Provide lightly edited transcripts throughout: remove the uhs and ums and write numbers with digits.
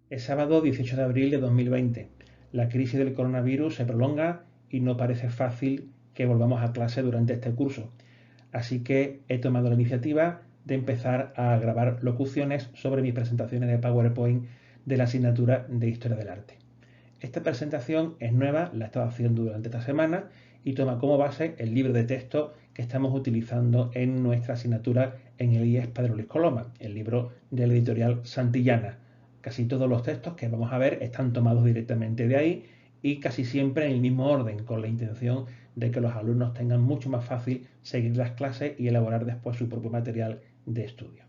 Es sábado 18 de abril de 2020. La crisis del coronavirus se prolonga y no parece fácil que volvamos a clase durante este curso. Así que he tomado la iniciativa de empezar a grabar locuciones sobre mis presentaciones de PowerPoint de la asignatura de Historia del Arte. Esta presentación es nueva, la he estado haciendo durante esta semana y toma como base el libro de texto que estamos utilizando en nuestra asignatura en el IES Padre Luis Coloma, el libro de la editorial Santillana. Casi todos los textos que vamos a ver están tomados directamente de ahí y casi siempre en el mismo orden, con la intención de que los alumnos tengan mucho más fácil seguir las clases y elaborar después su propio material de estudio.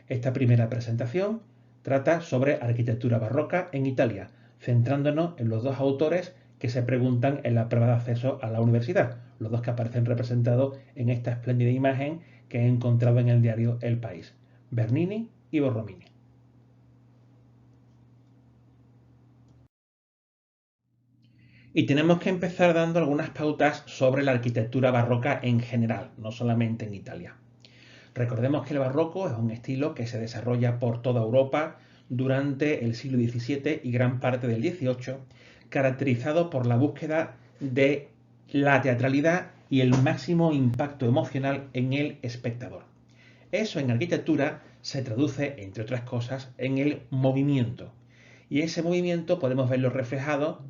Esta primera presentación trata sobre arquitectura barroca en Italia, centrándonos en los dos autores que se preguntan en la prueba de acceso a la universidad, los dos que aparecen representados en esta espléndida imagen que he encontrado en el diario El País, Bernini y Borromini. Y tenemos que empezar dando algunas pautas sobre la arquitectura barroca en general, no solamente en Italia. Recordemos que el barroco es un estilo que se desarrolla por toda Europa durante el siglo XVII y gran parte del XVIII, caracterizado por la búsqueda de la teatralidad y el máximo impacto emocional en el espectador. Eso en arquitectura se traduce, entre otras cosas, en el movimiento. Y ese movimiento podemos verlo reflejado,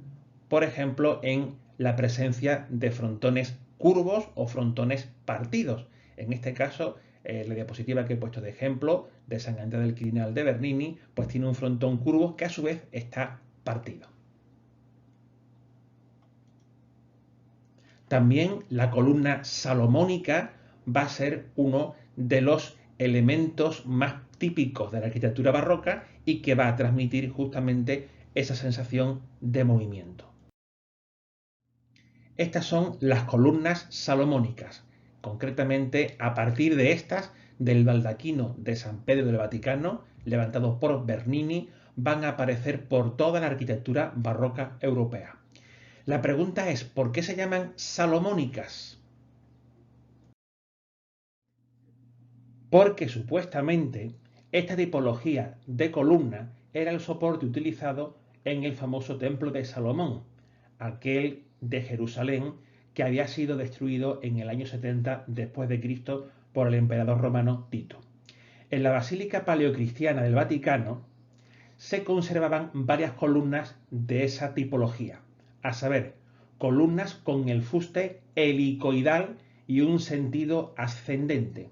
por ejemplo, en la presencia de frontones curvos o frontones partidos. En este caso, la diapositiva que he puesto de ejemplo de San Andrea del Quirinal de Bernini, pues tiene un frontón curvo que a su vez está partido. También la columna salomónica va a ser uno de los elementos más típicos de la arquitectura barroca y que va a transmitir justamente esa sensación de movimiento. Estas son las columnas salomónicas. Concretamente, a partir de estas, del baldaquino de San Pedro del Vaticano, levantado por Bernini, van a aparecer por toda la arquitectura barroca europea. La pregunta es, ¿por qué se llaman salomónicas? Porque supuestamente esta tipología de columna era el soporte utilizado en el famoso templo de Salomón, aquel de Jerusalén que había sido destruido en el año 70 después de Cristo por el emperador romano Tito. En la Basílica Paleocristiana del Vaticano se conservaban varias columnas de esa tipología, a saber, columnas con el fuste helicoidal y un sentido ascendente,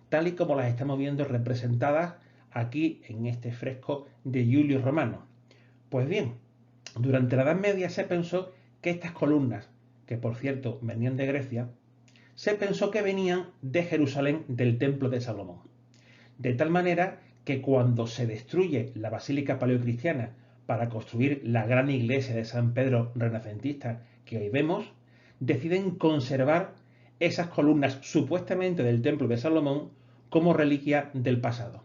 tal y como las estamos viendo representadas aquí en este fresco de Julio Romano. Pues bien, durante la Edad Media se pensó que estas columnas, que por cierto venían de Grecia, se pensó que venían de Jerusalén, del templo de Salomón. De tal manera que cuando se destruye la basílica paleocristiana para construir la gran iglesia de San Pedro renacentista que hoy vemos, deciden conservar esas columnas supuestamente del templo de Salomón como reliquia del pasado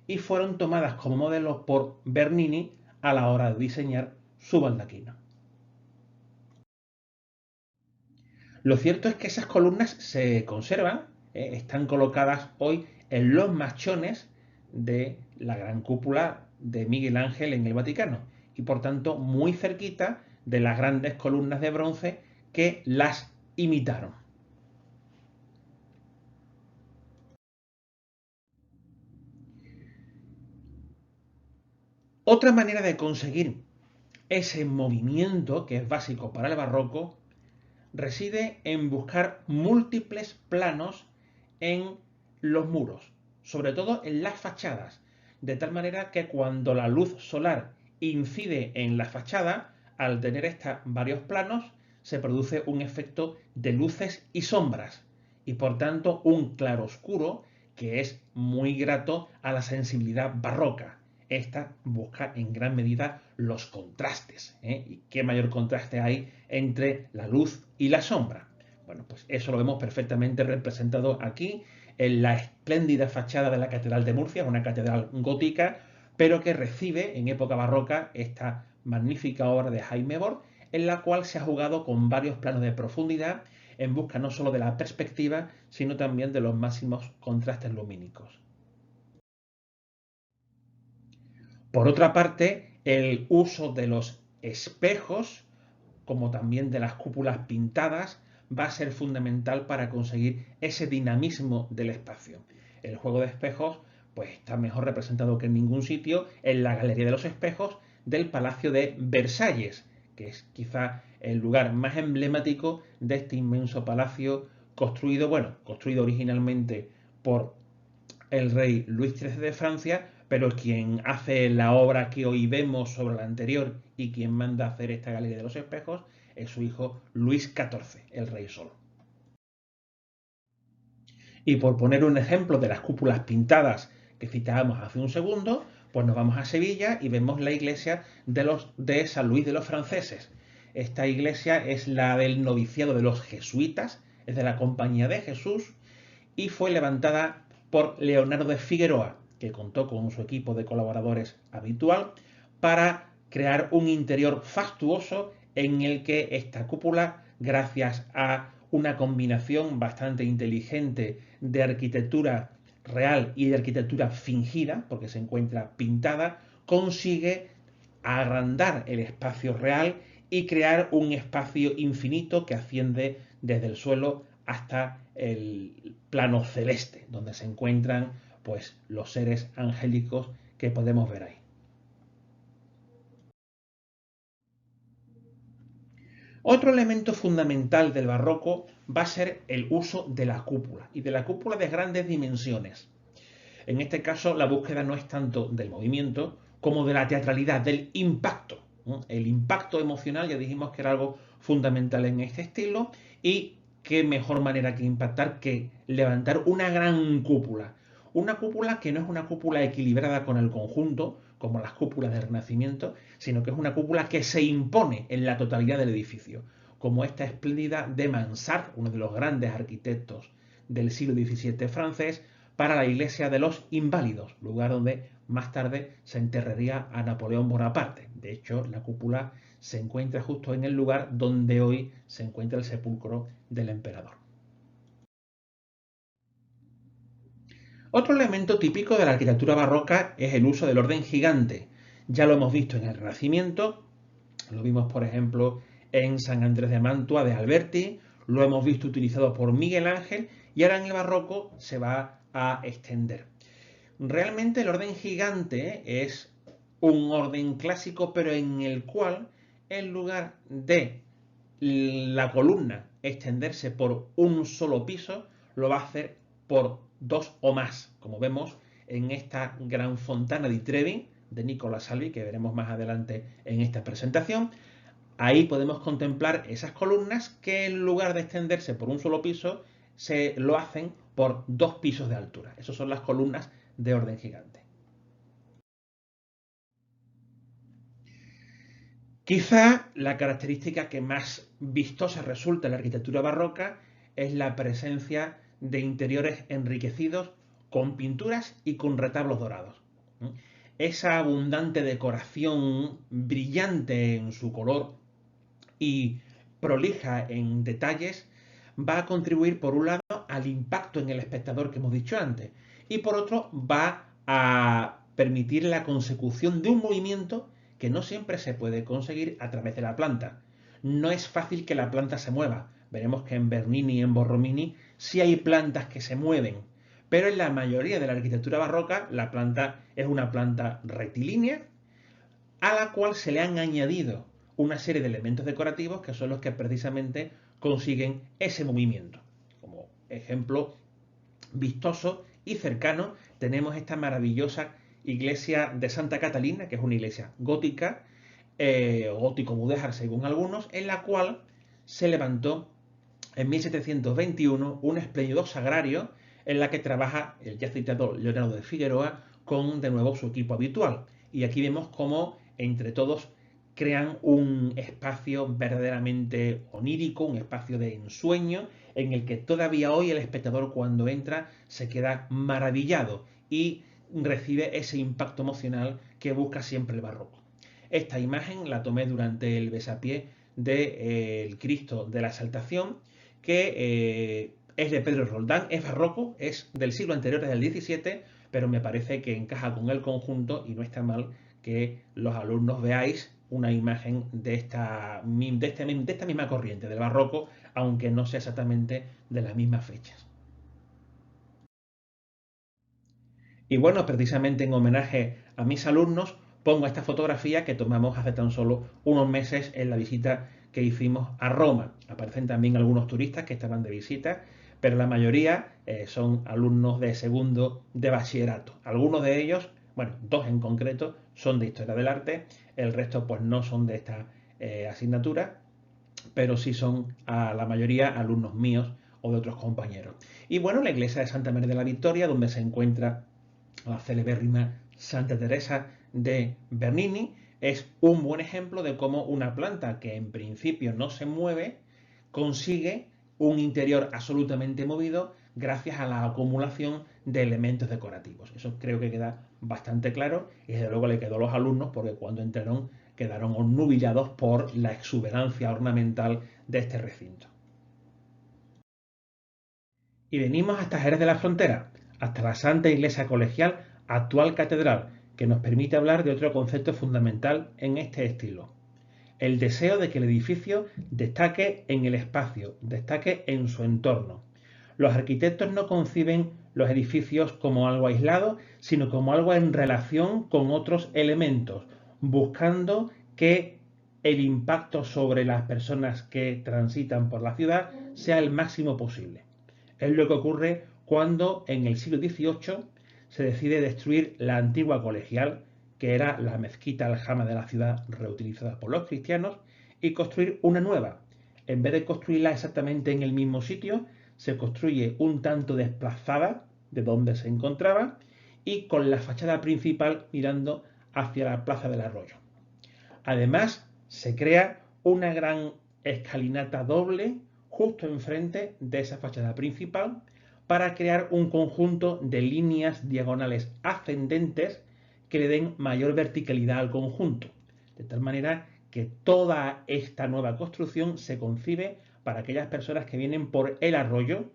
y fueron tomadas como modelos por Bernini a la hora de diseñar su baldaquino. Lo cierto es que esas columnas se conservan, están colocadas hoy en los machones de la gran cúpula de Miguel Ángel en el Vaticano y por tanto muy cerquita de las grandes columnas de bronce que las imitaron. Otra manera de conseguir ese movimiento que es básico para el barroco reside en buscar múltiples planos en los muros, sobre todo en las fachadas, de tal manera que cuando la luz solar incide en la fachada, al tener varios planos, se produce un efecto de luces y sombras, y por tanto un claroscuro que es muy grato a la sensibilidad barroca. Esta busca en gran medida los contrastes. ¿Y qué mayor contraste hay entre la luz y la sombra? Bueno, pues eso lo vemos perfectamente representado aquí en la espléndida fachada de la Catedral de Murcia, una catedral gótica, pero que recibe en época barroca esta magnífica obra de Jaime Bort, en la cual se ha jugado con varios planos de profundidad en busca no solo de la perspectiva, sino también de los máximos contrastes lumínicos. Por otra parte, el uso de los espejos, como también de las cúpulas pintadas, va a ser fundamental para conseguir ese dinamismo del espacio. El juego de espejos pues, está mejor representado que en ningún sitio en la Galería de los Espejos del Palacio de Versalles, que es quizá el lugar más emblemático de este inmenso palacio construido originalmente por el rey Luis XIII de Francia, pero quien hace la obra que hoy vemos sobre la anterior y quien manda a hacer esta Galería de los Espejos es su hijo Luis XIV, el rey Sol. Y por poner un ejemplo de las cúpulas pintadas que citábamos hace un segundo, pues nos vamos a Sevilla y vemos la iglesia de San Luis de los Franceses. Esta iglesia es la del noviciado de los jesuitas, es de la Compañía de Jesús, y fue levantada por Leonardo de Figueroa, que contó con su equipo de colaboradores habitual, para crear un interior fastuoso en el que esta cúpula, gracias a una combinación bastante inteligente de arquitectura real y de arquitectura fingida, porque se encuentra pintada, consigue agrandar el espacio real y crear un espacio infinito que asciende desde el suelo hasta el plano celeste, donde se encuentran pues los seres angélicos que podemos ver ahí. Otro elemento fundamental del barroco va a ser el uso de la cúpula, y de la cúpula de grandes dimensiones. En este caso, la búsqueda no es tanto del movimiento como de la teatralidad, del impacto. El impacto emocional, ya dijimos que era algo fundamental en este estilo, y qué mejor manera que impactar que levantar una gran cúpula. Una cúpula que no es una cúpula equilibrada con el conjunto, como las cúpulas del Renacimiento, sino que es una cúpula que se impone en la totalidad del edificio, como esta espléndida de Mansart, uno de los grandes arquitectos del siglo XVII francés, para la iglesia de los Inválidos, lugar donde más tarde se enterraría a Napoleón Bonaparte. De hecho, la cúpula se encuentra justo en el lugar donde hoy se encuentra el sepulcro del emperador. Otro elemento típico de la arquitectura barroca es el uso del orden gigante. Ya lo hemos visto en el Renacimiento, lo vimos por ejemplo en San Andrés de Mantua de Alberti, lo hemos visto utilizado por Miguel Ángel y ahora en el barroco se va a extender. Realmente el orden gigante es un orden clásico, pero en el cual, en lugar de la columna extenderse por un solo piso, lo va a hacer por dos o más, como vemos en esta gran fontana di Trevi de Nicola Salvi, que veremos más adelante en esta presentación. Ahí podemos contemplar esas columnas que en lugar de extenderse por un solo piso, se lo hacen por dos pisos de altura. Esas son las columnas de orden gigante. Quizá la característica que más vistosa resulta en la arquitectura barroca es la presencia de interiores enriquecidos con pinturas y con retablos dorados. Esa abundante decoración brillante en su color y prolija en detalles va a contribuir por un lado al impacto en el espectador que hemos dicho antes y por otro va a permitir la consecución de un movimiento que no siempre se puede conseguir a través de la planta. No es fácil que la planta se mueva. Veremos que en Bernini y en Borromini sí hay plantas que se mueven, pero en la mayoría de la arquitectura barroca la planta es una planta rectilínea a la cual se le han añadido una serie de elementos decorativos que son los que precisamente consiguen ese movimiento. Como ejemplo vistoso y cercano tenemos esta maravillosa iglesia de Santa Catalina, que es una iglesia gótica, gótico mudéjar según algunos, en la cual se levantó en 1721 un espléndido sagrario en la que trabaja el ya citado Leonardo de Figueroa con de nuevo su equipo habitual. Y aquí vemos cómo entre todos crean un espacio verdaderamente onírico, un espacio de ensueño, en el que todavía hoy el espectador cuando entra se queda maravillado y recibe ese impacto emocional que busca siempre el barroco. Esta imagen la tomé durante el besapié del Cristo de la Exaltación, que es de Pedro Roldán, es barroco, es del siglo anterior, es del XVII, pero me parece que encaja con el conjunto y no está mal que los alumnos veáis una imagen de esta misma corriente, del barroco, aunque no sea exactamente de las mismas fechas. Y bueno, precisamente en homenaje a mis alumnos, pongo esta fotografía que tomamos hace tan solo unos meses en la visita que hicimos a Roma. Aparecen también algunos turistas que estaban de visita, pero la mayoría son alumnos de segundo de bachillerato. Algunos de ellos, bueno, dos en concreto, son de Historia del Arte, el resto pues no son de esta asignatura, pero sí son a la mayoría alumnos míos o de otros compañeros. Y bueno, la iglesia de Santa María de la Victoria, donde se encuentra la celebérrima Santa Teresa de Bernini, es un buen ejemplo de cómo una planta que en principio no se mueve consigue un interior absolutamente movido gracias a la acumulación de elementos decorativos. Eso creo que queda bastante claro y desde luego le quedó a los alumnos porque cuando entraron quedaron obnubilados por la exuberancia ornamental de este recinto. Y venimos hasta Jerez de la Frontera, hasta la Santa Iglesia Colegial, actual catedral, que nos permite hablar de otro concepto fundamental en este estilo. El deseo de que el edificio destaque en el espacio, destaque en su entorno. Los arquitectos no conciben los edificios como algo aislado, sino como algo en relación con otros elementos, buscando que el impacto sobre las personas que transitan por la ciudad sea el máximo posible. Es lo que ocurre cuando en el siglo XVIII se decide destruir la antigua colegial, que era la mezquita aljama de la ciudad reutilizada por los cristianos, y construir una nueva. En vez de construirla exactamente en el mismo sitio, se construye un tanto desplazada de donde se encontraba y con la fachada principal mirando hacia la plaza del Arroyo. Además, se crea una gran escalinata doble justo enfrente de esa fachada principal para crear un conjunto de líneas diagonales ascendentes que le den mayor verticalidad al conjunto, de tal manera que toda esta nueva construcción se concibe para aquellas personas que vienen por el arroyo,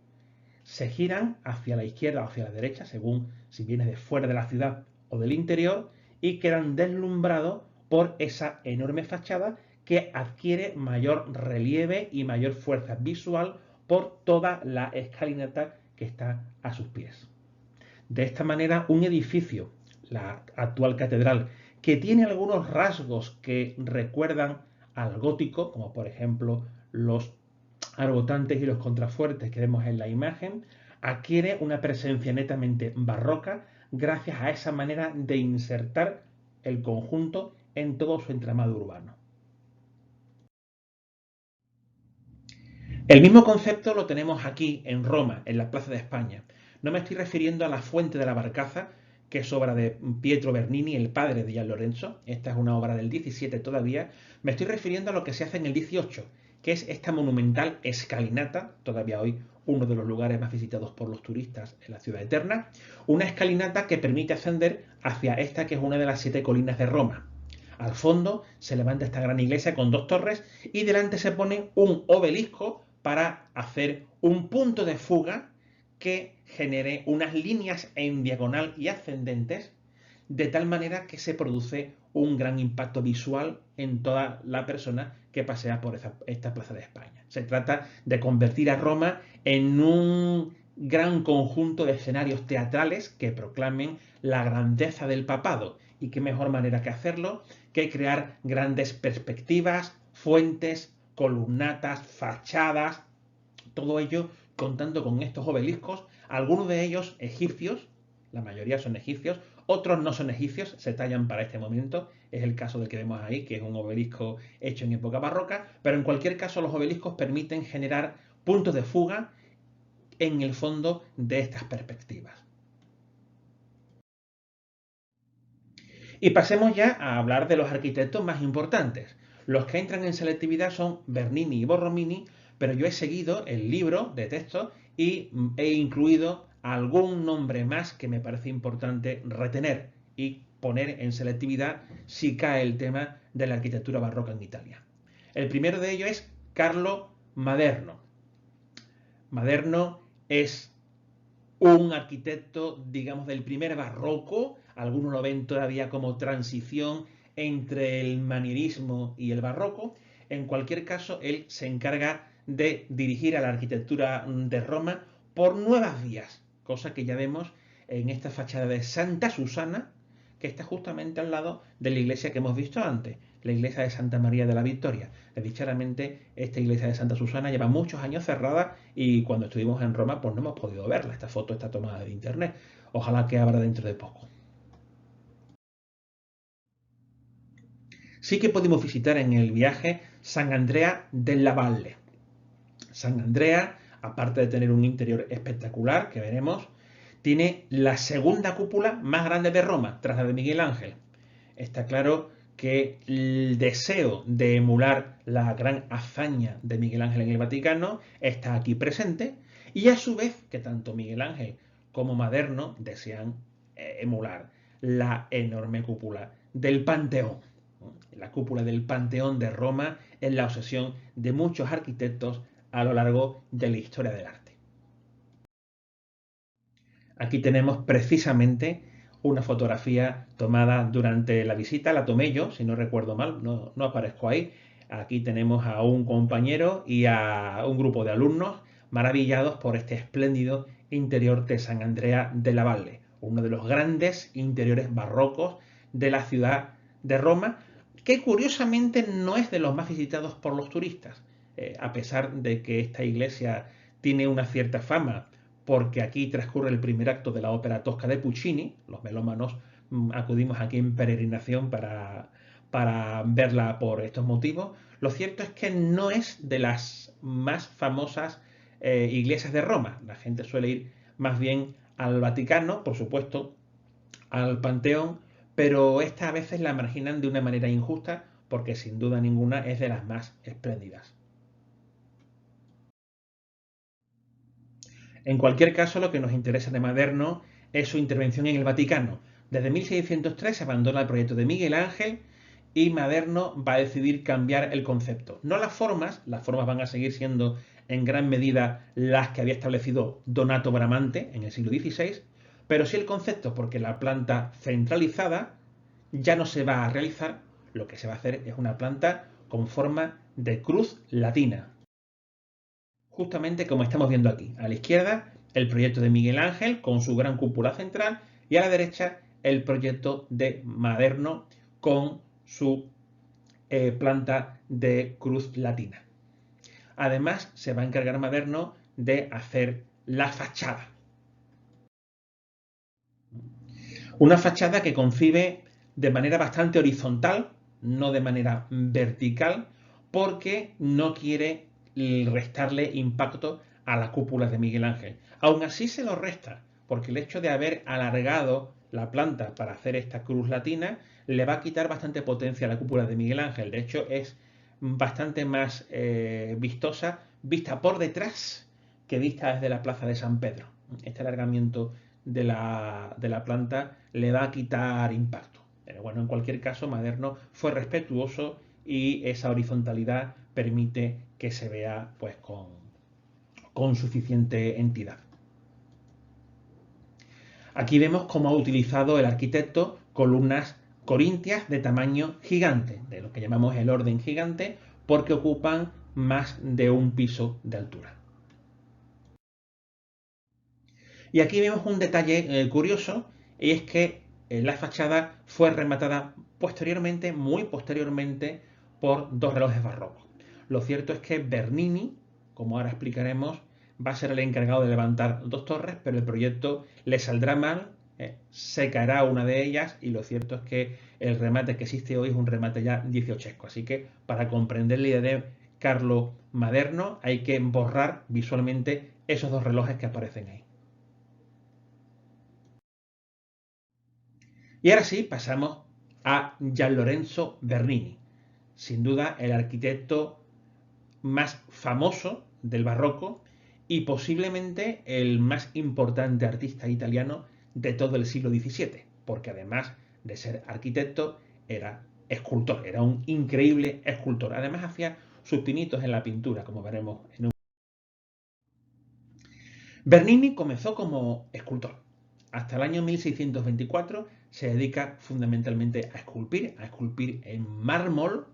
se giran hacia la izquierda o hacia la derecha, según si vienes de fuera de la ciudad o del interior, y quedan deslumbrados por esa enorme fachada que adquiere mayor relieve y mayor fuerza visual por toda la escalinata que está a sus pies. De esta manera, un edificio, la actual catedral, que tiene algunos rasgos que recuerdan al gótico, como por ejemplo los arbotantes y los contrafuertes que vemos en la imagen, adquiere una presencia netamente barroca gracias a esa manera de insertar el conjunto en todo su entramado urbano. El mismo concepto lo tenemos aquí en Roma, en la Plaza de España. No me estoy refiriendo a la Fuente de la Barcaza, que es obra de Pietro Bernini, el padre de Gian Lorenzo. Esta es una obra del 17 todavía. Me estoy refiriendo a lo que se hace en el 18, que es esta monumental escalinata, todavía hoy uno de los lugares más visitados por los turistas en la ciudad eterna, una escalinata que permite ascender hacia esta que es una de las 7 colinas de Roma. Al fondo se levanta esta gran iglesia con 2 torres y delante se pone un obelisco para hacer un punto de fuga que genere unas líneas en diagonal y ascendentes de tal manera que se produce un gran impacto visual en toda la persona que pasea por esta plaza de España. Se trata de convertir a Roma en un gran conjunto de escenarios teatrales que proclamen la grandeza del papado. Y qué mejor manera que hacerlo que crear grandes perspectivas, fuentes, columnatas, fachadas, todo ello contando con estos obeliscos, algunos de ellos egipcios, la mayoría son egipcios, otros no son egipcios, se tallan para este momento, es el caso del que vemos ahí, que es un obelisco hecho en época barroca, pero en cualquier caso los obeliscos permiten generar puntos de fuga en el fondo de estas perspectivas. Y pasemos ya a hablar de los arquitectos más importantes. Los que entran en selectividad son Bernini y Borromini, pero yo he seguido el libro de texto y he incluido algún nombre más que me parece importante retener y poner en selectividad si cae el tema de la arquitectura barroca en Italia. El primero de ellos es Carlo Maderno. Maderno es un arquitecto, digamos, del primer barroco, algunos lo ven todavía como transición entre el manierismo y el barroco. En cualquier caso, él se encarga de dirigir a la arquitectura de Roma por nuevas vías, cosa que ya vemos en esta fachada de Santa Susana, que está justamente al lado de la iglesia que hemos visto antes, la iglesia de Santa María de la Victoria. Desdichadamente, esta iglesia de Santa Susana lleva muchos años cerrada y cuando estuvimos en Roma pues no hemos podido verla. Esta foto está tomada de internet. Ojalá que abra dentro de poco. Sí que pudimos visitar en el viaje San Andrea della Valle. San Andrea, aparte de tener un interior espectacular, que veremos, tiene la segunda cúpula más grande de Roma, tras la de Miguel Ángel. Está claro que el deseo de emular la gran hazaña de Miguel Ángel en el Vaticano está aquí presente y a su vez que tanto Miguel Ángel como Maderno desean emular la enorme cúpula del Panteón. La cúpula del Panteón de Roma es la obsesión de muchos arquitectos a lo largo de la historia del arte. Aquí tenemos precisamente una fotografía tomada durante la visita, la tomé yo, si no recuerdo mal, no aparezco ahí. Aquí tenemos a un compañero y a un grupo de alumnos maravillados por este espléndido interior de San Andrea della Valle, uno de los grandes interiores barrocos de la ciudad de Roma, que curiosamente no es de los más visitados por los turistas, a pesar de que esta iglesia tiene una cierta fama porque aquí transcurre el primer acto de la ópera Tosca de Puccini. Los melómanos acudimos aquí en peregrinación para verla por estos motivos. Lo cierto es que no es de las más famosas iglesias de Roma. La gente suele ir más bien al Vaticano, por supuesto, al Panteón, pero esta a veces la marginan de una manera injusta porque sin duda ninguna es de las más espléndidas. En cualquier caso, lo que nos interesa de Maderno es su intervención en el Vaticano. Desde 1603 se abandona el proyecto de Miguel Ángel y Maderno va a decidir cambiar el concepto. No las formas van a seguir siendo en gran medida las que había establecido Donato Bramante en el siglo XVI, pero sí el concepto, porque la planta centralizada ya no se va a realizar, lo que se va a hacer es una planta con forma de cruz latina, justamente como estamos viendo aquí. A la izquierda, el proyecto de Miguel Ángel con su gran cúpula central y a la derecha, el proyecto de Maderno con su planta de cruz latina. Además, se va a encargar Maderno de hacer la fachada. Una fachada que concibe de manera bastante horizontal, no de manera vertical, porque no quiere restarle impacto a la cúpula de Miguel Ángel. Aún así se lo resta, porque el hecho de haber alargado la planta para hacer esta cruz latina le va a quitar bastante potencia a la cúpula de Miguel Ángel. De hecho, es bastante más vistosa vista por detrás que vista desde la plaza de San Pedro. Este alargamiento de la planta le va a quitar impacto. Pero bueno, en cualquier caso, Maderno fue respetuoso y esa horizontalidad permite que se vea pues con suficiente entidad. Aquí vemos cómo ha utilizado el arquitecto columnas corintias de tamaño gigante, de lo que llamamos el orden gigante, porque ocupan más de un piso de altura. Y aquí vemos un detalle curioso, y es que la fachada fue rematada posteriormente, muy posteriormente, por dos relojes barrocos. Lo cierto es que Bernini, como ahora explicaremos, va a ser el encargado de levantar dos torres, pero el proyecto le saldrá mal, se caerá una de ellas, y lo cierto es que el remate que existe hoy es un remate ya 18esco. Así que para comprender la idea de Carlo Maderno hay que borrar visualmente esos dos relojes que aparecen ahí. Y ahora sí, pasamos a Gian Lorenzo Bernini, sin duda el arquitecto más famoso del barroco y posiblemente el más importante artista italiano de todo el siglo XVII, porque además de ser arquitecto, era escultor, era un increíble escultor. Además hacía sus pinitos en la pintura, como veremos en un... Bernini comenzó como escultor. hasta el año 1624 se dedica fundamentalmente a esculpir en mármol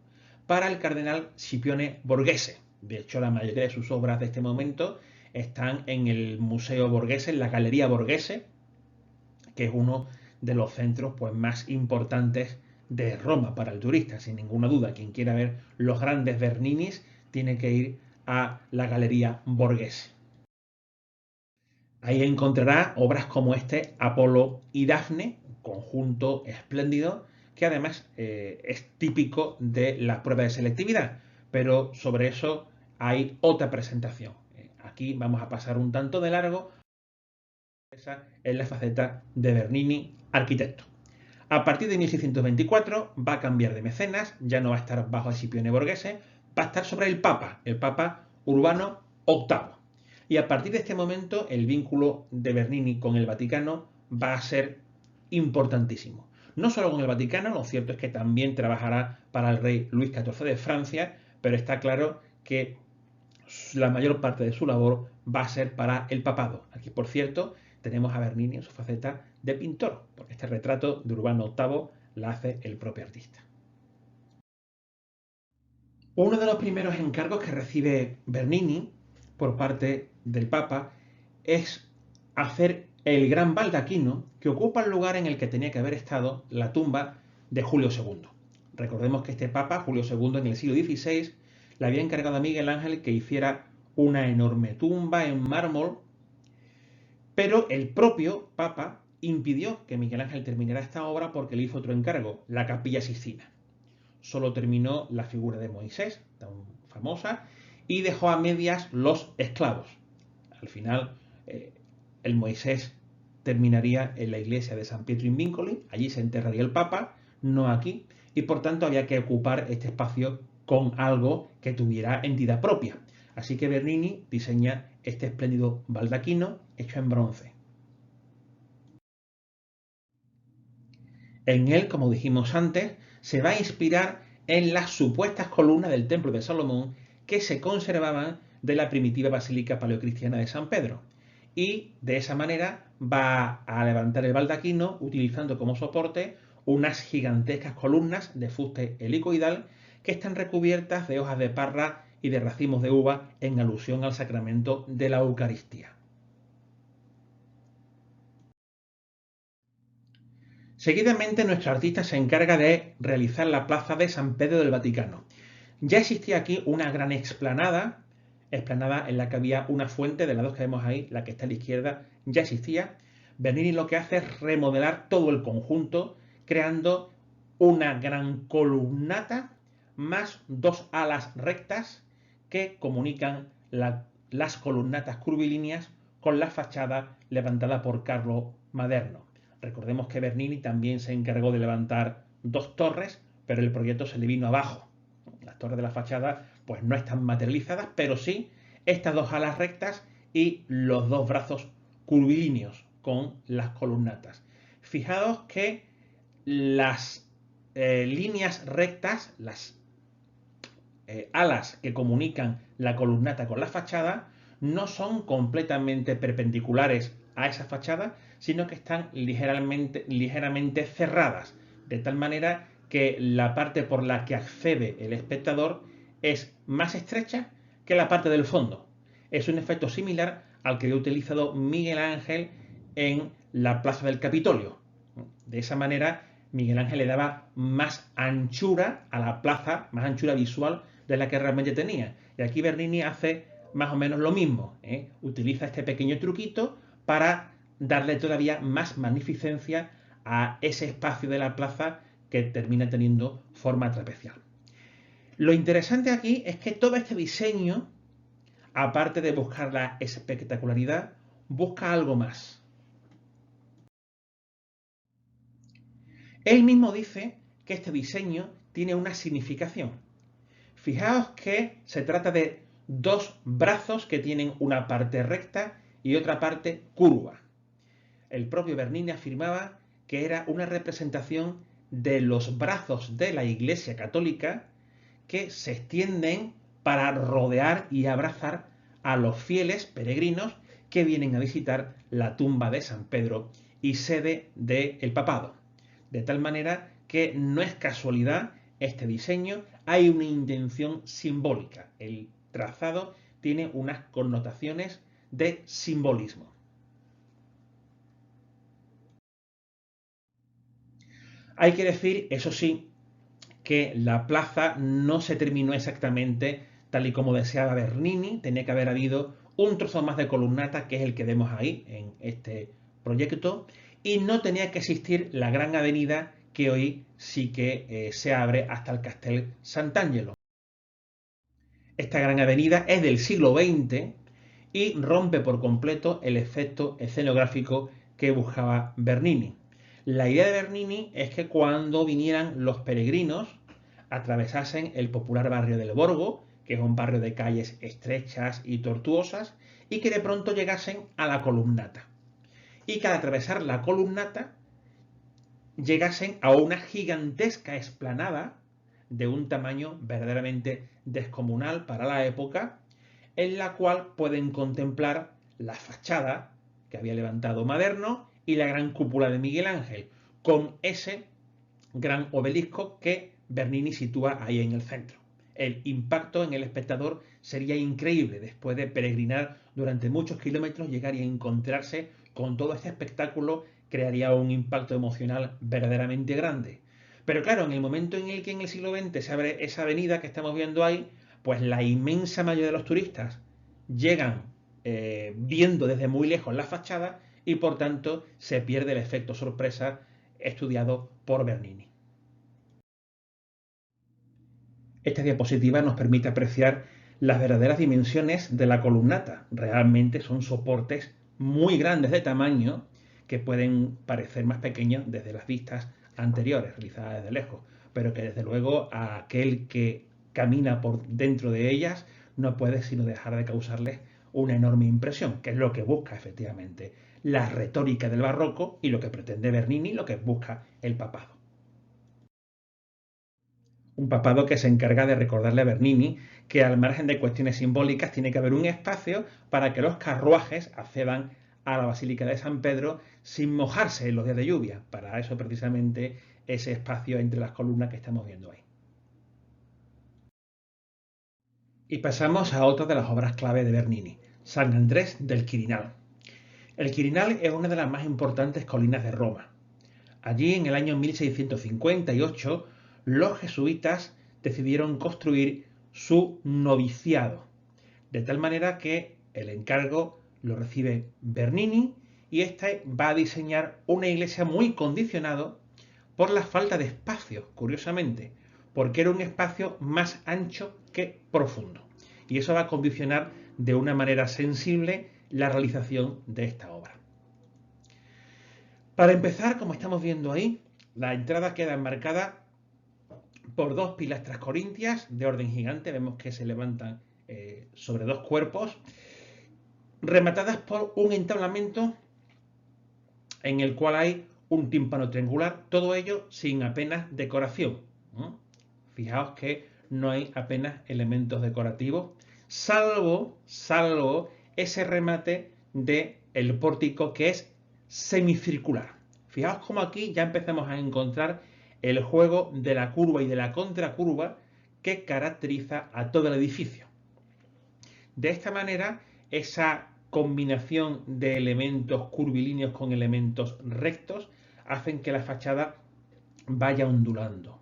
para el cardenal Scipione Borghese. De hecho, la mayoría de sus obras de este momento están en el Museo Borghese, en la Galería Borghese, que es uno de los centros pues, más importantes de Roma para el turista, sin ninguna duda. Quien quiera ver los grandes Berninis tiene que ir a la Galería Borghese. Ahí encontrará obras como este Apolo y Dafne, un conjunto espléndido que además es típico de la prueba de selectividad, pero sobre eso hay otra presentación. Aquí vamos a pasar un tanto de largo. Esa es la faceta de Bernini, arquitecto. A partir de 1624 va a cambiar de mecenas, ya no va a estar bajo Escipione Borghese, va a estar sobre el Papa Urbano VIII. Y a partir de este momento el vínculo de Bernini con el Vaticano va a ser importantísimo. No solo con el Vaticano, lo cierto es que también trabajará para el rey Luis XIV de Francia, pero está claro que la mayor parte de su labor va a ser para el papado. Aquí, por cierto, tenemos a Bernini en su faceta de pintor, porque este retrato de Urbano VIII la hace el propio artista. Uno de los primeros encargos que recibe Bernini por parte del Papa es hacer el gran baldaquino que ocupa el lugar en el que tenía que haber estado la tumba de Julio II. Recordemos que este Papa, Julio II, en el siglo XVI, le había encargado a Miguel Ángel que hiciera una enorme tumba en mármol, pero el propio Papa impidió que Miguel Ángel terminara esta obra porque le hizo otro encargo, la Capilla Sixtina. Solo terminó la figura de Moisés, tan famosa, y dejó a medias los esclavos. Al final, el Moisés terminaría en la iglesia de San Pietro in Vincoli, allí se enterraría el Papa, no aquí, y por tanto había que ocupar este espacio con algo que tuviera entidad propia. Así que Bernini diseña este espléndido baldaquino hecho en bronce. En él, como dijimos antes, se va a inspirar en las supuestas columnas del Templo de Salomón que se conservaban de la primitiva basílica paleocristiana de San Pedro. Y de esa manera va a levantar el baldaquino utilizando como soporte unas gigantescas columnas de fuste helicoidal que están recubiertas de hojas de parra y de racimos de uva en alusión al sacramento de la Eucaristía. Seguidamente, nuestro artista se encarga de realizar la plaza de San Pedro del Vaticano. Ya existía aquí una gran explanada en la que había una fuente, de las dos que vemos ahí, la que está a la izquierda, ya existía. Bernini lo que hace es remodelar todo el conjunto, creando una gran columnata más dos alas rectas que comunican las columnatas curvilíneas con la fachada levantada por Carlo Maderno. Recordemos que Bernini también se encargó de levantar dos torres, pero el proyecto se le vino abajo. Las torres de la fachada pues no están materializadas, pero sí estas dos alas rectas y los dos brazos curvilíneos con las columnatas. Fijaos que las líneas rectas, las alas que comunican la columnata con la fachada, no son completamente perpendiculares a esa fachada, sino que están ligeramente cerradas, de tal manera que la parte por la que accede el espectador es más estrecha que la parte del fondo. Es un efecto similar al que había utilizado Miguel Ángel en la Plaza del Capitolio. De esa manera, Miguel Ángel le daba más anchura a la plaza, más anchura visual de la que realmente tenía. Y aquí Bernini hace más o menos lo mismo. Utiliza este pequeño truquito para darle todavía más magnificencia a ese espacio de la plaza que termina teniendo forma trapecial. Lo interesante aquí es que todo este diseño, aparte de buscar la espectacularidad, busca algo más. Él mismo dice que este diseño tiene una significación. Fijaos que se trata de dos brazos que tienen una parte recta y otra parte curva. El propio Bernini afirmaba que era una representación de los brazos de la Iglesia Católica que se extienden para rodear y abrazar a los fieles peregrinos que vienen a visitar la tumba de San Pedro y sede del papado. De tal manera que no es casualidad este diseño, hay una intención simbólica. El trazado tiene unas connotaciones de simbolismo. Hay que decir, eso sí, que la plaza no se terminó exactamente tal y como deseaba Bernini. Tenía que haber habido un trozo más de columnata, que es el que vemos ahí en este proyecto, y no tenía que existir la gran avenida que hoy sí que se abre hasta el Castel Sant'Angelo. Esta gran avenida es del siglo XX y rompe por completo el efecto escenográfico que buscaba Bernini. La idea de Bernini es que cuando vinieran los peregrinos atravesasen el popular barrio del Borgo, que es un barrio de calles estrechas y tortuosas, y que de pronto llegasen a la columnata. Y que al atravesar la columnata llegasen a una gigantesca explanada de un tamaño verdaderamente descomunal para la época, en la cual pueden contemplar la fachada que había levantado Maderno y la gran cúpula de Miguel Ángel, con ese gran obelisco que Bernini sitúa ahí en el centro. El impacto en el espectador sería increíble. Después de peregrinar durante muchos kilómetros, llegar y encontrarse con todo este espectáculo crearía un impacto emocional verdaderamente grande. Pero claro, en el momento en el que en el siglo XX se abre esa avenida que estamos viendo ahí, pues la inmensa mayoría de los turistas llegan viendo desde muy lejos la fachada y por tanto se pierde el efecto sorpresa estudiado por Bernini. Esta diapositiva nos permite apreciar las verdaderas dimensiones de la columnata. Realmente son soportes muy grandes de tamaño que pueden parecer más pequeños desde las vistas anteriores, realizadas desde lejos, pero que desde luego a aquel que camina por dentro de ellas no puede sino dejar de causarles una enorme impresión, que es lo que busca efectivamente la retórica del barroco y lo que pretende Bernini, lo que busca el papado. Un papado que se encarga de recordarle a Bernini que al margen de cuestiones simbólicas tiene que haber un espacio para que los carruajes accedan a la Basílica de San Pedro sin mojarse en los días de lluvia. Para eso precisamente ese espacio entre las columnas que estamos viendo ahí. Y pasamos a otra de las obras clave de Bernini, San Andrés del Quirinal. El Quirinal es una de las más importantes colinas de Roma. Allí, en el año 1658, los jesuitas decidieron construir su noviciado, de tal manera que el encargo lo recibe Bernini y este va a diseñar una iglesia muy condicionado por la falta de espacio, curiosamente, porque era un espacio más ancho que profundo. Y eso va a condicionar de una manera sensible la realización de esta obra. Para empezar, como estamos viendo ahí, la entrada queda enmarcada por dos pilastras corintias de orden gigante, vemos que se levantan sobre dos cuerpos, rematadas por un entablamento en el cual hay un tímpano triangular, todo ello sin apenas decoración. Fijaos que no hay apenas elementos decorativos, salvo ese remate del pórtico que es semicircular. Fijaos cómo aquí ya empezamos a encontrar el juego de la curva y de la contracurva que caracteriza a todo el edificio. De esta manera, esa combinación de elementos curvilíneos con elementos rectos hacen que la fachada vaya ondulando.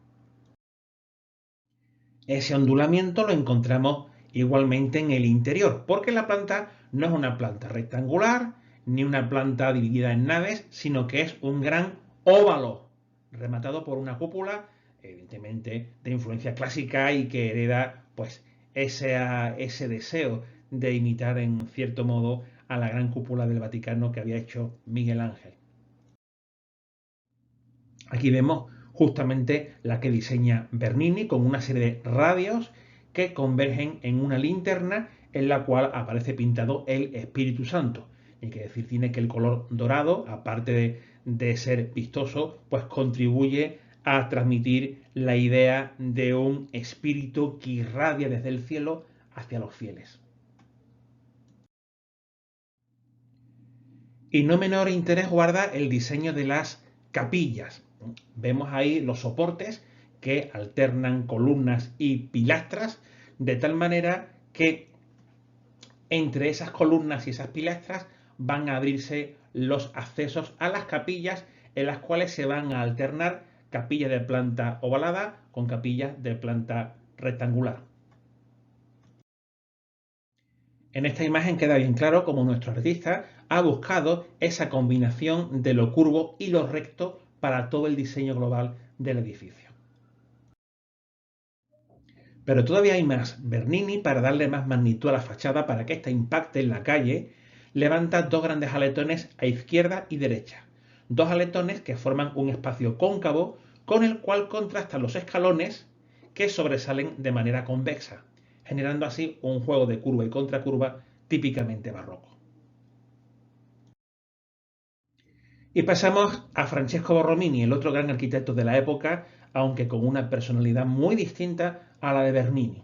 Ese ondulamiento lo encontramos igualmente en el interior, porque la planta no es una planta rectangular ni una planta dividida en naves, sino que es un gran óvalo rematado por una cúpula, evidentemente de influencia clásica y que hereda pues ese deseo de imitar en cierto modo a la gran cúpula del Vaticano que había hecho Miguel Ángel. Aquí vemos justamente la que diseña Bernini con una serie de radios que convergen en una linterna en la cual aparece pintado el Espíritu Santo. Hay que decir, tiene que el color dorado, aparte de ser vistoso, pues contribuye a transmitir la idea de un espíritu que irradia desde el cielo hacia los fieles. Y no menor interés guarda el diseño de las capillas. Vemos ahí los soportes que alternan columnas y pilastras, de tal manera que entre esas columnas y esas pilastras van a abrirse los accesos a las capillas, en las cuales se van a alternar capillas de planta ovalada con capillas de planta rectangular. En esta imagen queda bien claro cómo nuestro artista ha buscado esa combinación de lo curvo y lo recto para todo el diseño global del edificio. Pero todavía hay más. Bernini, para darle más magnitud a la fachada, para que ésta impacte en la calle, levanta dos grandes aletones a izquierda y derecha. Dos aletones que forman un espacio cóncavo con el cual contrastan los escalones que sobresalen de manera convexa, generando así un juego de curva y contracurva típicamente barroco. Y pasamos a Francesco Borromini, el otro gran arquitecto de la época, aunque con una personalidad muy distinta a la de Bernini.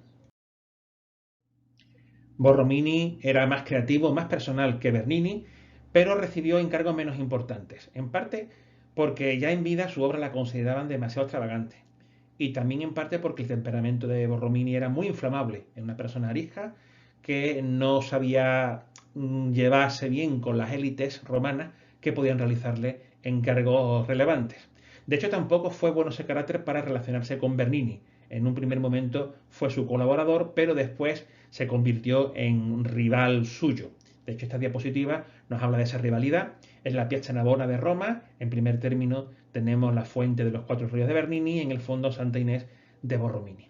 Borromini era más creativo, más personal que Bernini, pero recibió encargos menos importantes, en parte porque ya en vida su obra la consideraban demasiado extravagante, y también en parte porque el temperamento de Borromini era muy inflamable, era una persona arisca que no sabía llevarse bien con las élites romanas que podían realizarle encargos relevantes. De hecho, tampoco fue bueno ese carácter para relacionarse con Bernini. En un primer momento fue su colaborador, pero después se convirtió en rival suyo. De hecho, esta diapositiva nos habla de esa rivalidad. En la Piazza Navona de Roma, en primer término, tenemos la fuente de los Cuatro Ríos de Bernini y en el fondo Santa Inés de Borromini.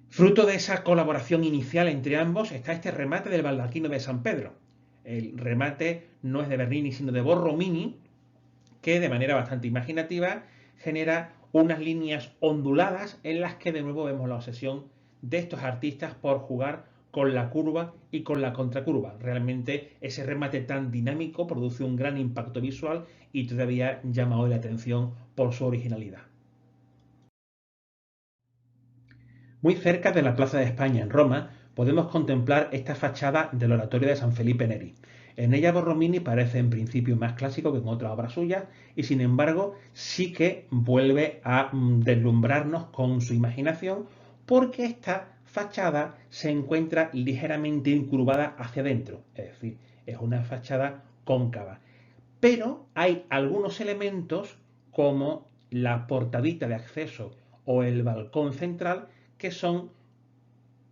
Fruto de esa colaboración inicial entre ambos está este remate del baldaquino de San Pedro. El remate no es de Bernini, sino de Borromini, que de manera bastante imaginativa genera unas líneas onduladas en las que de nuevo vemos la obsesión de estos artistas por jugar con la curva y con la contracurva. Realmente ese remate tan dinámico produce un gran impacto visual y todavía llama hoy la atención por su originalidad. Muy cerca de la Plaza de España, en Roma, podemos contemplar esta fachada del oratorio de San Felipe Neri. En ella Borromini parece en principio más clásico que en otras obras suyas y sin embargo sí que vuelve a deslumbrarnos con su imaginación porque esta fachada se encuentra ligeramente incurvada hacia adentro, es decir, es una fachada cóncava. Pero hay algunos elementos como la portadita de acceso o el balcón central que son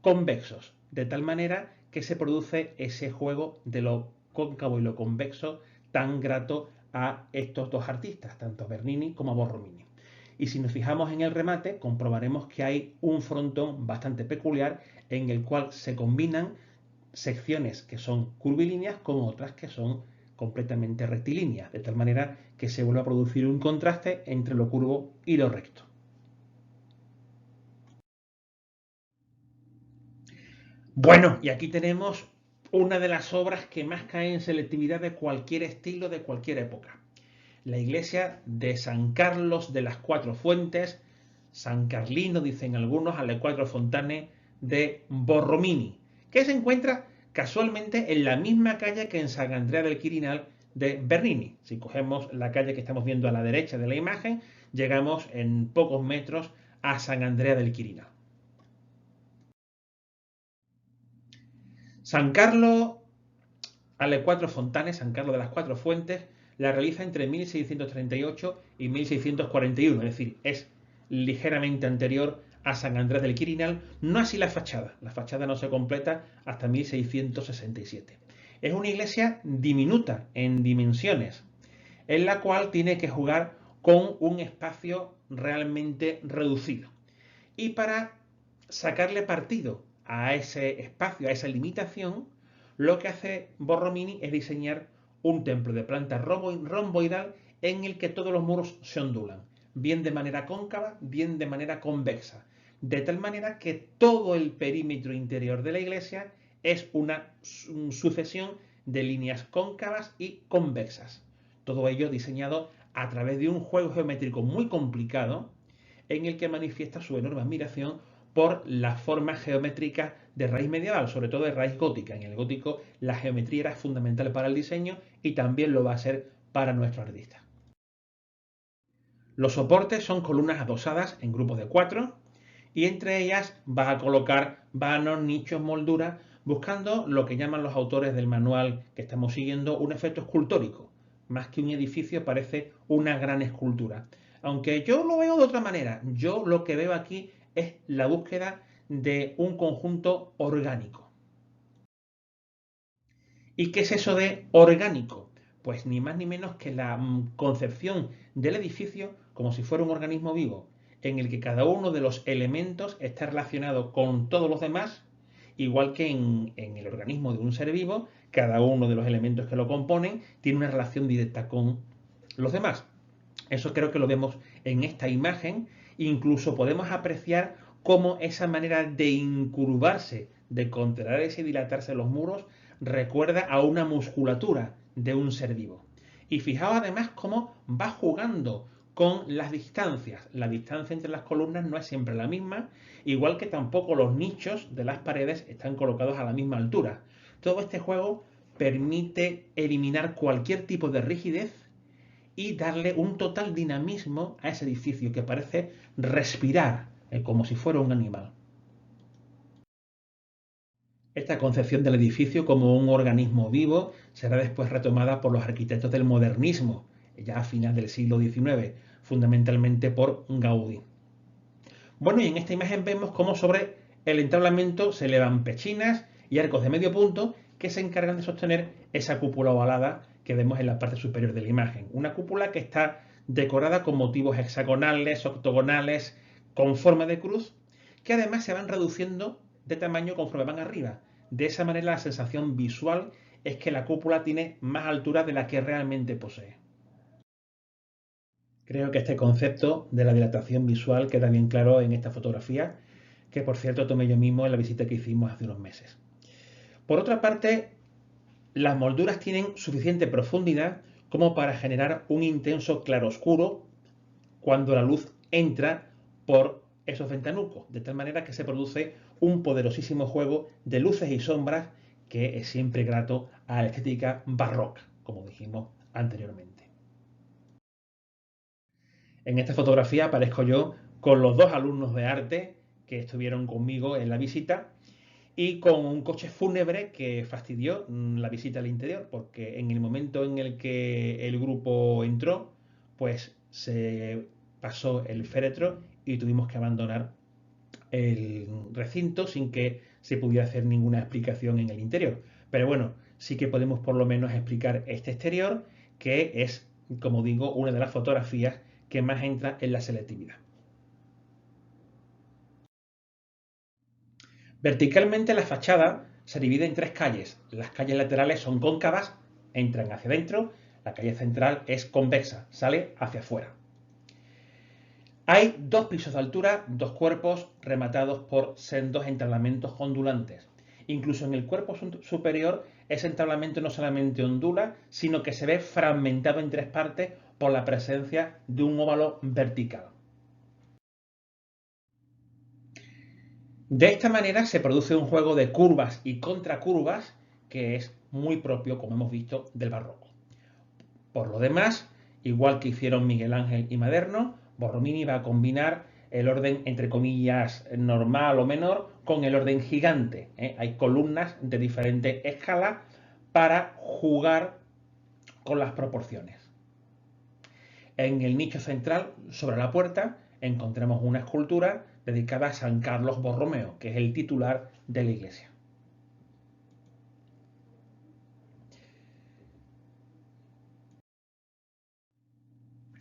convexos, de tal manera que se produce ese juego de lo cóncavo y lo convexo tan grato a estos dos artistas, tanto a Bernini como a Borromini. Y si nos fijamos en el remate, comprobaremos que hay un frontón bastante peculiar en el cual se combinan secciones que son curvilíneas con otras que son completamente rectilíneas, de tal manera que se vuelve a producir un contraste entre lo curvo y lo recto. Bueno, y aquí tenemos una de las obras que más cae en selectividad de cualquier estilo, de cualquier época. La iglesia de San Carlos de las Cuatro Fuentes, San Carlino, dicen algunos, alle Quattro Fontane de Borromini, que se encuentra casualmente en la misma calle que en San Andrea del Quirinal de Bernini. Si cogemos la calle que estamos viendo a la derecha de la imagen, llegamos en pocos metros a San Andrea del Quirinal. San Carlos alle Quattro Fontane, San Carlos de las Cuatro Fuentes, la realiza entre 1638 y 1641, es decir, es ligeramente anterior a San Andrés del Quirinal, no así la fachada no se completa hasta 1667. Es una iglesia diminuta en dimensiones, en la cual tiene que jugar con un espacio realmente reducido. Y para sacarle partido a ese espacio, a esa limitación, lo que hace Borromini es diseñar un templo de planta romboidal en el que todos los muros se ondulan, bien de manera cóncava, bien de manera convexa, de tal manera que todo el perímetro interior de la iglesia es una sucesión de líneas cóncavas y convexas. Todo ello diseñado a través de un juego geométrico muy complicado en el que manifiesta su enorme admiración por las formas geométricas de raíz medieval, sobre todo de raíz gótica. En el gótico la geometría era fundamental para el diseño y también lo va a ser para nuestros artistas. Los soportes son columnas adosadas en grupos de 4 y entre ellas vas a colocar vanos, nichos, molduras, buscando lo que llaman los autores del manual que estamos siguiendo un efecto escultórico. Más que un edificio parece una gran escultura. Aunque yo lo veo de otra manera, yo lo que veo aquí es la búsqueda de un conjunto orgánico. ¿Y qué es eso de orgánico? Pues ni más ni menos que la concepción del edificio como si fuera un organismo vivo, en el que cada uno de los elementos está relacionado con todos los demás, igual que en el organismo de un ser vivo, cada uno de los elementos que lo componen tiene una relación directa con los demás. Eso creo que lo vemos en esta imagen. Incluso podemos apreciar cómo esa manera de incurvarse, de contraerse y dilatarse los muros, recuerda a una musculatura de un ser vivo. Y fijaos además cómo va jugando con las distancias. La distancia entre las columnas no es siempre la misma, igual que tampoco los nichos de las paredes están colocados a la misma altura. Todo este juego permite eliminar cualquier tipo de rigidez y darle un total dinamismo a ese edificio que parece respirar como si fuera un animal. Esta concepción del edificio como un organismo vivo será después retomada por los arquitectos del modernismo, ya a final del siglo XIX, fundamentalmente por Gaudí. Bueno, y en esta imagen vemos cómo sobre el entablamento se elevan pechinas y arcos de medio punto que se encargan de sostener esa cúpula ovalada que vemos en la parte superior de la imagen. Una cúpula que está decorada con motivos hexagonales, octogonales, con forma de cruz, que además se van reduciendo de tamaño conforme van arriba. De esa manera la sensación visual es que la cúpula tiene más altura de la que realmente posee. Creo que este concepto de la dilatación visual queda bien claro en esta fotografía, que por cierto tomé yo mismo en la visita que hicimos hace unos meses. Por otra parte, las molduras tienen suficiente profundidad como para generar un intenso claroscuro cuando la luz entra por esos ventanucos, de tal manera que se produce un poderosísimo juego de luces y sombras que es siempre grato a la estética barroca, como dijimos anteriormente. En esta fotografía aparezco yo con los dos alumnos de arte que estuvieron conmigo en la visita y con un coche fúnebre que fastidió la visita al interior, porque en el momento en el que el grupo entró, pues se pasó el féretro y tuvimos que abandonar el recinto sin que se pudiera hacer ninguna explicación en el interior. Pero bueno, sí que podemos por lo menos explicar este exterior, que es, como digo, una de las fotografías que más entra en la selectividad. Verticalmente la fachada se divide en tres calles. Las calles laterales son cóncavas, entran hacia adentro. La calle central es convexa, sale hacia afuera. Hay dos pisos de altura, dos cuerpos rematados por sendos entablamentos ondulantes. Incluso en el cuerpo superior, ese entablamento no solamente ondula, sino que se ve fragmentado en tres partes por la presencia de un óvalo vertical. De esta manera se produce un juego de curvas y contracurvas que es muy propio, como hemos visto, del barroco. Por lo demás, igual que hicieron Miguel Ángel y Maderno, Borromini va a combinar el orden, entre comillas, normal o menor con el orden gigante. Hay columnas de diferente escala para jugar con las proporciones. En el nicho central, sobre la puerta, encontramos una escultura dedicada a San Carlos Borromeo, que es el titular de la iglesia.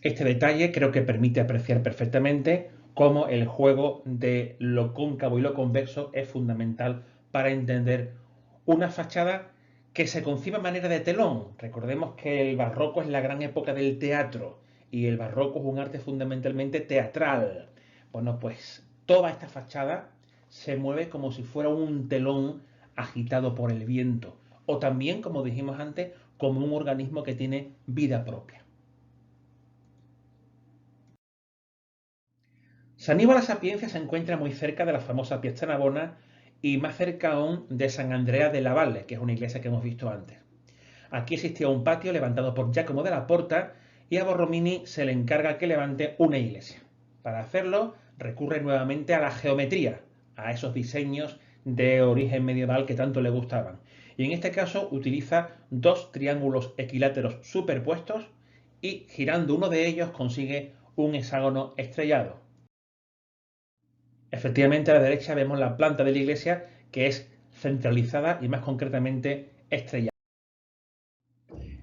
Este detalle creo que permite apreciar perfectamente cómo el juego de lo cóncavo y lo convexo es fundamental para entender una fachada que se concibe a manera de telón. Recordemos que el barroco es la gran época del teatro y el barroco es un arte fundamentalmente teatral. Bueno, pues toda esta fachada se mueve como si fuera un telón agitado por el viento o también, como dijimos antes, como un organismo que tiene vida propia. San Nicola Sapienza se encuentra muy cerca de la famosa Piazza Navona y más cerca aún de San Andrea della Valle, que es una iglesia que hemos visto antes. Aquí existía un patio levantado por Giacomo della Porta y a Borromini se le encarga que levante una iglesia. Para hacerlo recurre nuevamente a la geometría, a esos diseños de origen medieval que tanto le gustaban. Y en este caso utiliza dos triángulos equiláteros superpuestos y girando uno de ellos consigue un hexágono estrellado. Efectivamente, a la derecha vemos la planta de la iglesia que es centralizada y más concretamente estrellada.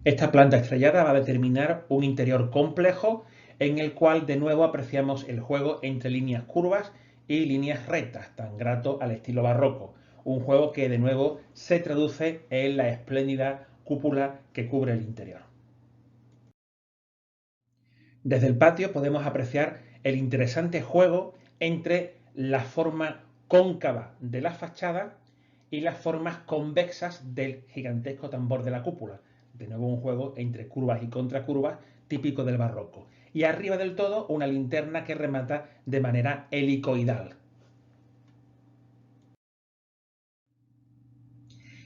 Esta planta estrellada va a determinar un interior complejo en el cual de nuevo apreciamos el juego entre líneas curvas y líneas rectas, tan grato al estilo barroco. Un juego que de nuevo se traduce en la espléndida cúpula que cubre el interior. Desde el patio podemos apreciar el interesante juego entre la forma cóncava de la fachada y las formas convexas del gigantesco tambor de la cúpula. De nuevo un juego entre curvas y contracurvas típico del barroco. Y arriba del todo una linterna que remata de manera helicoidal.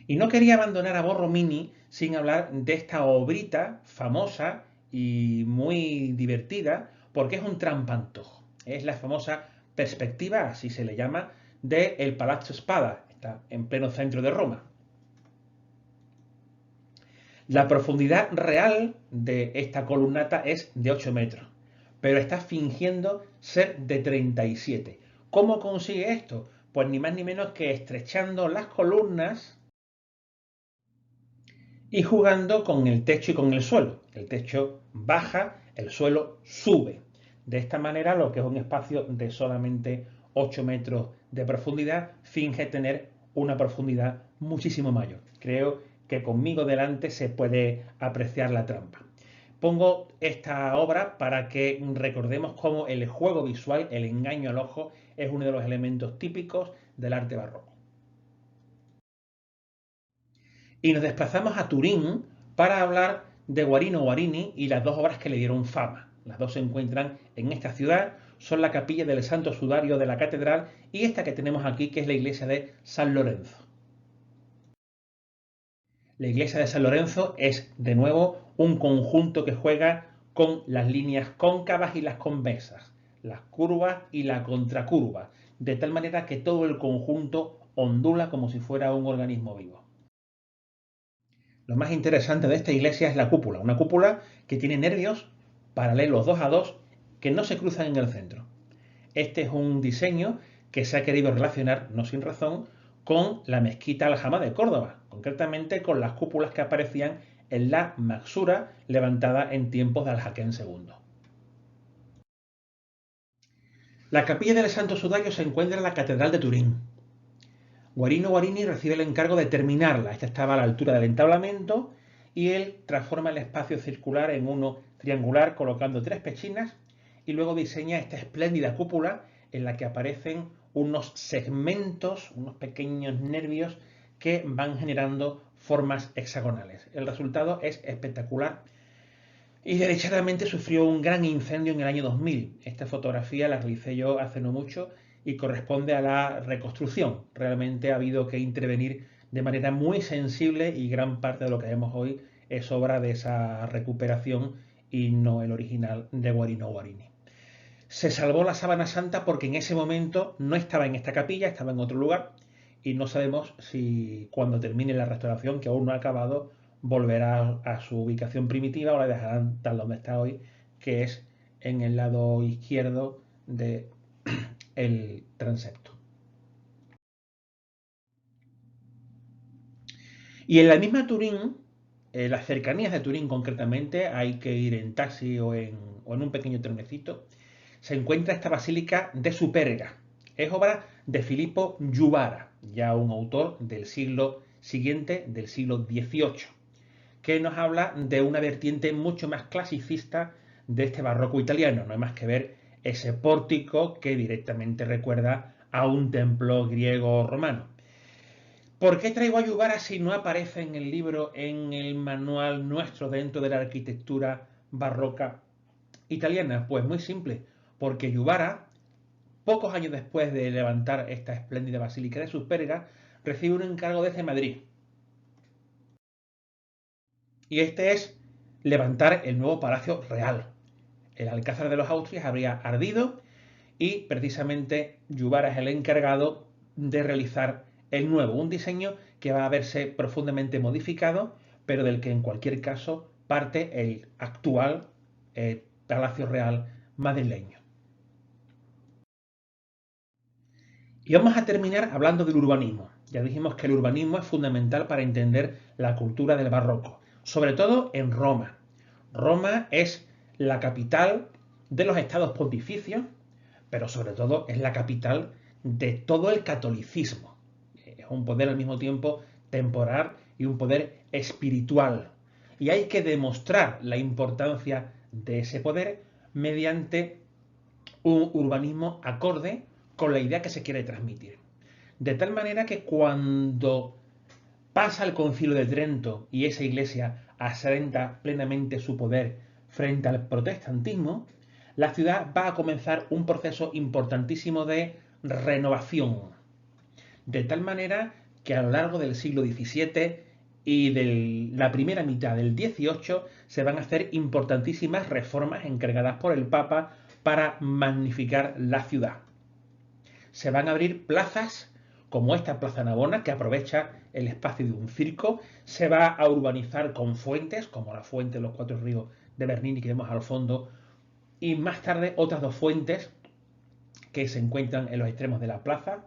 Y no quería abandonar a Borromini sin hablar de esta obrita famosa y muy divertida porque es un trampantojo. Es la famosa perspectiva, así se le llama, del Palazzo Spada. Está en pleno centro de Roma. La profundidad real de esta columnata es de 8 metros, pero está fingiendo ser de 37. ¿Cómo consigue esto? Pues ni más ni menos que estrechando las columnas y jugando con el techo y con el suelo. El techo baja, el suelo sube. De esta manera, lo que es un espacio de solamente 8 metros de profundidad finge tener una profundidad muchísimo mayor. Creo que conmigo delante se puede apreciar la trampa. Pongo esta obra para que recordemos cómo el juego visual, el engaño al ojo, es uno de los elementos típicos del arte barroco. Y nos desplazamos a Turín para hablar de Guarino Guarini y las dos obras que le dieron fama. Las dos se encuentran en esta ciudad, son la capilla del Santo Sudario de la Catedral y esta que tenemos aquí, que es la iglesia de San Lorenzo. La iglesia de San Lorenzo es, de nuevo, un conjunto que juega con las líneas cóncavas y las convexas, las curvas y la contracurva, de tal manera que todo el conjunto ondula como si fuera un organismo vivo. Lo más interesante de esta iglesia es la cúpula, una cúpula que tiene nervios paralelos 2 a 2 que no se cruzan en el centro. Este es un diseño que se ha querido relacionar, no sin razón, con la mezquita Aljama de Córdoba, concretamente con las cúpulas que aparecían en la Maxura levantada en tiempos de Alhaquén II. La capilla del Santo Sudario se encuentra en la Catedral de Turín. Guarino Guarini recibe el encargo de terminarla. Esta estaba a la altura del entablamento y él transforma el espacio circular en uno triangular colocando 3 pechinas y luego diseña esta espléndida cúpula en la que aparecen unos segmentos, unos pequeños nervios que van generando formas hexagonales. El resultado es espectacular y desdichadamente sufrió un gran incendio en el año 2000. Esta fotografía la realicé yo hace no mucho y corresponde a la reconstrucción. Realmente ha habido que intervenir de manera muy sensible y gran parte de lo que vemos hoy es obra de esa recuperación y no el original de Guarino Guarini. Se salvó la sábana santa porque en ese momento no estaba en esta capilla, estaba en otro lugar y no sabemos si cuando termine la restauración, que aún no ha acabado, volverá a su ubicación primitiva o la dejarán tal donde está hoy, que es en el lado izquierdo del transepto. Y en la misma Turín, en las cercanías de Turín concretamente, hay que ir en taxi o en un pequeño trenecito, se encuentra esta basílica de Superga. Es obra de Filippo Juvara, ya un autor del siglo siguiente, del siglo XVIII, que nos habla de una vertiente mucho más clasicista de este barroco italiano. No hay más que ver ese pórtico que directamente recuerda a un templo griego o romano. ¿Por qué traigo a Juvara si no aparece en el libro, en el manual nuestro dentro de la arquitectura barroca italiana? Pues muy simple, porque Juvara pocos años después de levantar esta espléndida basílica de Superga, recibe un encargo desde Madrid. Y este es levantar el nuevo Palacio Real. El Alcázar de los Austrias habría ardido y precisamente Juvara es el encargado de realizar el nuevo, un diseño que va a verse profundamente modificado, pero del que en cualquier caso parte el actual Palacio Real madrileño. Y vamos a terminar hablando del urbanismo. Ya dijimos que el urbanismo es fundamental para entender la cultura del barroco, sobre todo en Roma. Roma es la capital de los estados pontificios, pero sobre todo es la capital de todo el catolicismo. Es un poder al mismo tiempo temporal y un poder espiritual. Y hay que demostrar la importancia de ese poder mediante un urbanismo acorde con la idea que se quiere transmitir. De tal manera que cuando pasa el Concilio de Trento y esa iglesia asienta plenamente su poder frente al protestantismo, la ciudad va a comenzar un proceso importantísimo de renovación. De tal manera que a lo largo del siglo XVII y de la primera mitad del XVIII se van a hacer importantísimas reformas encargadas por el Papa para magnificar la ciudad. Se van a abrir plazas como esta Plaza Navona, que aprovecha el espacio de un circo. Se va a urbanizar con fuentes, como la fuente de los Cuatro Ríos de Bernini que vemos al fondo, y más tarde otras dos fuentes que se encuentran en los extremos de la plaza.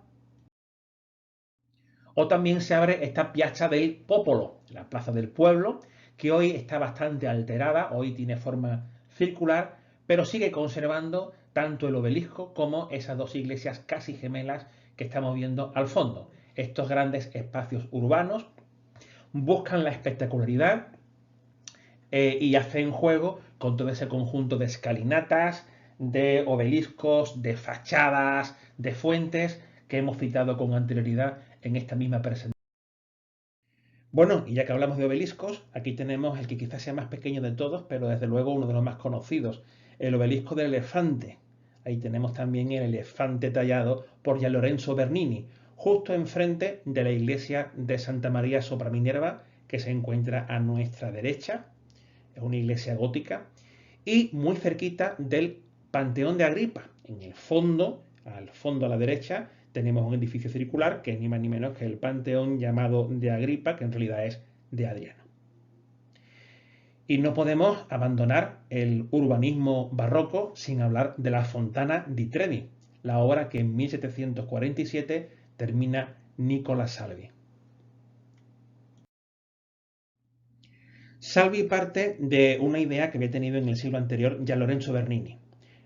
O también se abre esta Piazza del Popolo, la plaza del pueblo, que hoy está bastante alterada, hoy tiene forma circular, pero sigue conservando tanto el obelisco como esas dos iglesias casi gemelas que estamos viendo al fondo. Estos grandes espacios urbanos buscan la espectacularidad y hacen juego con todo ese conjunto de escalinatas, de obeliscos, de fachadas, de fuentes que hemos citado con anterioridad en esta misma presentación. Bueno, y ya que hablamos de obeliscos, aquí tenemos el que quizás sea más pequeño de todos, pero desde luego uno de los más conocidos, el obelisco del elefante. Ahí tenemos también el elefante tallado por Gian Lorenzo Bernini, justo enfrente de la iglesia de Santa María sopra Minerva, que se encuentra a nuestra derecha. Es una iglesia gótica. Y muy cerquita del Panteón de Agripa. En el fondo, al fondo a la derecha, tenemos un edificio circular que es ni más ni menos que el Panteón llamado de Agripa, que en realidad es de Adriano. Y no podemos abandonar el urbanismo barroco sin hablar de la Fontana di Trevi, la obra que en 1747 termina Nicola Salvi. Salvi parte de una idea que había tenido en el siglo anterior Gian Lorenzo Bernini.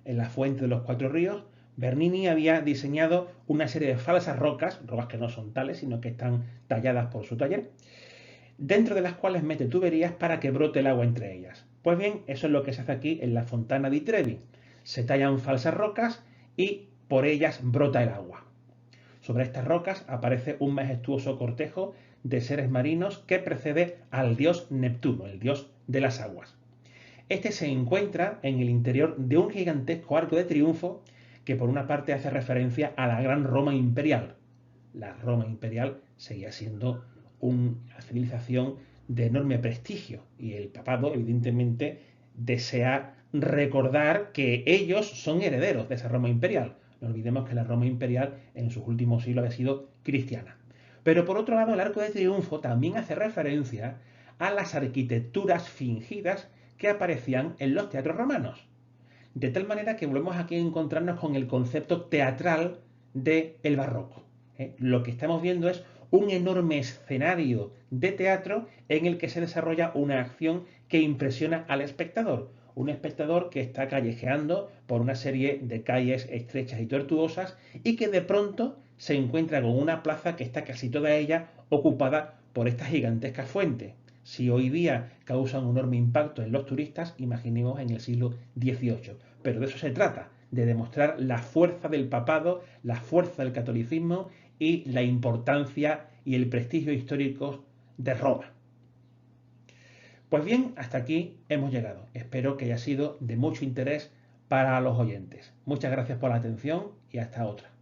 En la fuente de los Cuatro Ríos, Bernini había diseñado una serie de falsas rocas que no son tales, sino que están talladas por su taller, dentro de las cuales mete tuberías para que brote el agua entre ellas. Pues bien, eso es lo que se hace aquí en la Fontana di Trevi. Se tallan falsas rocas y por ellas brota el agua. Sobre estas rocas aparece un majestuoso cortejo de seres marinos que precede al dios Neptuno, el dios de las aguas. Este se encuentra en el interior de un gigantesco arco de triunfo que por una parte hace referencia a la gran Roma imperial. La Roma imperial seguía siendo una civilización de enorme prestigio y el papado evidentemente desea recordar que ellos son herederos de esa Roma imperial. No olvidemos que la Roma imperial en sus últimos siglos había sido cristiana. Pero por otro lado, el Arco de Triunfo también hace referencia a las arquitecturas fingidas que aparecían en los teatros romanos. De tal manera que volvemos aquí a encontrarnos con el concepto teatral del barroco. Lo que estamos viendo es un enorme escenario de teatro en el que se desarrolla una acción que impresiona al espectador. Un espectador que está callejeando por una serie de calles estrechas y tortuosas y que de pronto se encuentra con una plaza que está casi toda ella ocupada por esta gigantesca fuente. Si hoy día causa un enorme impacto en los turistas, imaginemos en el siglo XVIII. Pero de eso se trata, de demostrar la fuerza del papado, la fuerza del catolicismo y la importancia y el prestigio histórico de Roma. Pues bien, hasta aquí hemos llegado. Espero que haya sido de mucho interés para los oyentes. Muchas gracias por la atención y hasta otra.